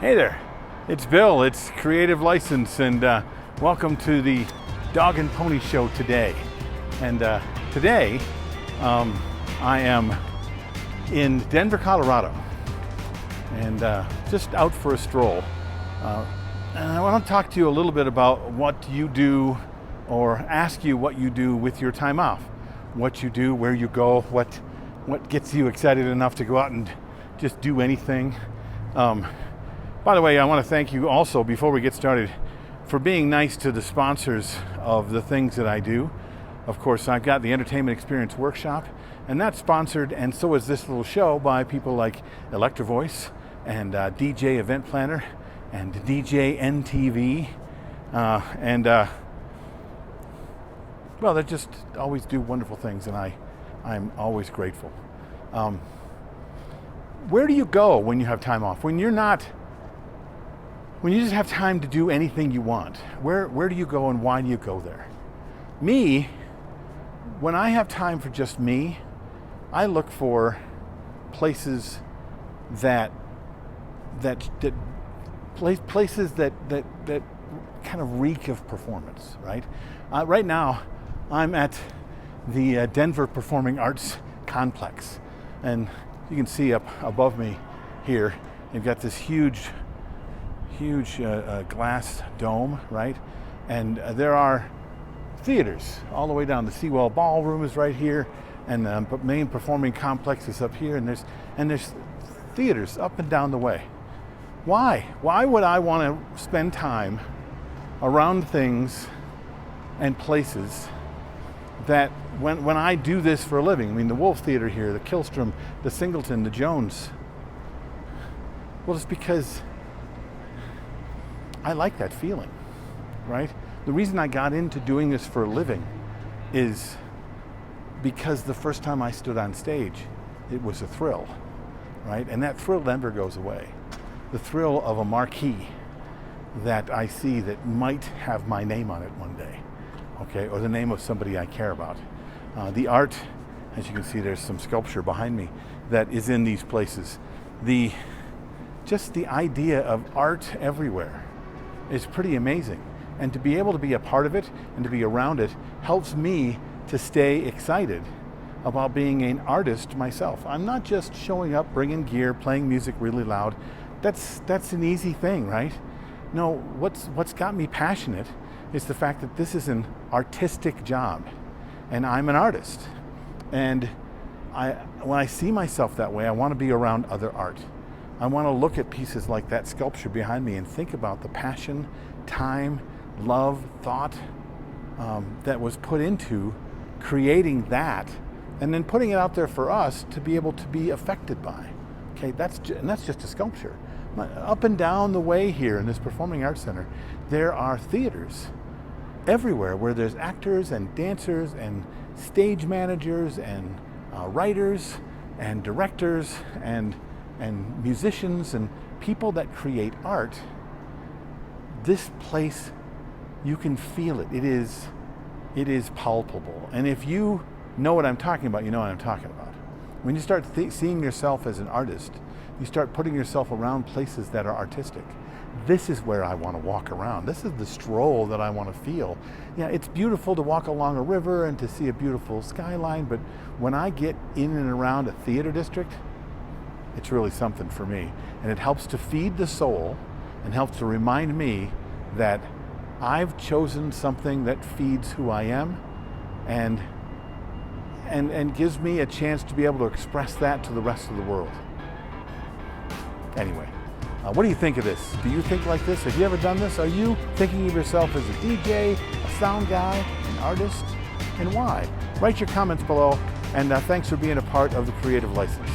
Hey there, it's Bill, it's Creative License, and welcome to the Dog and Pony Show today. And today, I am in Denver, Colorado, and just out for a stroll. And I want to talk to you a little bit about what you do, or ask you what you do with your time off. What you do, where you go, what gets you excited enough to go out and just do anything. By the way, I want to thank you also, before we get started, for being nice to the sponsors of the things that I do. Of course, I've got the Entertainment Experience Workshop, and that's sponsored, and so is this little show, by people like Electro Voice and DJ Event Planner and DJ NTV, well, they just always do wonderful things, and I'm always grateful. Where do you go when you have time off? When you just have time to do anything you want, where do you go, and why do you go there? Me, when I have time for just me, I look for places that kind of reek of performance, right? Right now, I'm at the Denver Performing Arts Complex, and you can see up above me here, you've got this huge glass dome, right? And there are theaters all the way down. The Seawell Ballroom is right here, and the main performing complex is up here, and there's theaters up and down the way. Why would I want to spend time around things and places that when I do this for a living? I mean, the Wolf Theater here, the Kilstrom, the Singleton, the Jones. Well, it's because I like that feeling, right? The reason I got into doing this for a living is because the first time I stood on stage, it was a thrill, right? And that thrill never goes away. The thrill of a marquee that I see that might have my name on it one day, okay? Or the name of somebody I care about. The art, as you can see, there's some sculpture behind me that is in these places. Just the idea of art everywhere is pretty amazing. And to be able to be a part of it and to be around it helps me to stay excited about being an artist myself. I'm not just showing up, bringing gear, playing music really loud. That's an easy thing, right? No, what's got me passionate is the fact that this is an artistic job, and I'm an artist. And when I see myself that way, I want to be around other art. I want to look at pieces like that sculpture behind me and think about the passion, time, love, thought that was put into creating that, and then putting it out there for us to be able to be affected by. Okay, that's just a sculpture. Up and down the way here in this Performing Arts Center, there are theaters everywhere where there's actors and dancers and stage managers and writers and directors and musicians and people that create art. This place, you can feel it. It is palpable. And if you know what I'm talking about, you know what I'm talking about. When you start seeing yourself as an artist, you start putting yourself around places that are artistic. This is where I want to walk around. This is the stroll that I want to feel. Yeah, it's beautiful to walk along a river and to see a beautiful skyline, but when I get in and around a theater district, it's really something for me. And it helps to feed the soul and helps to remind me that I've chosen something that feeds who I am and gives me a chance to be able to express that to the rest of the world. Anyway, what do you think of this? Do you think like this? Have you ever done this? Are you thinking of yourself as a DJ, a sound guy, an artist? And why? Write your comments below, and thanks for being a part of the Creative License.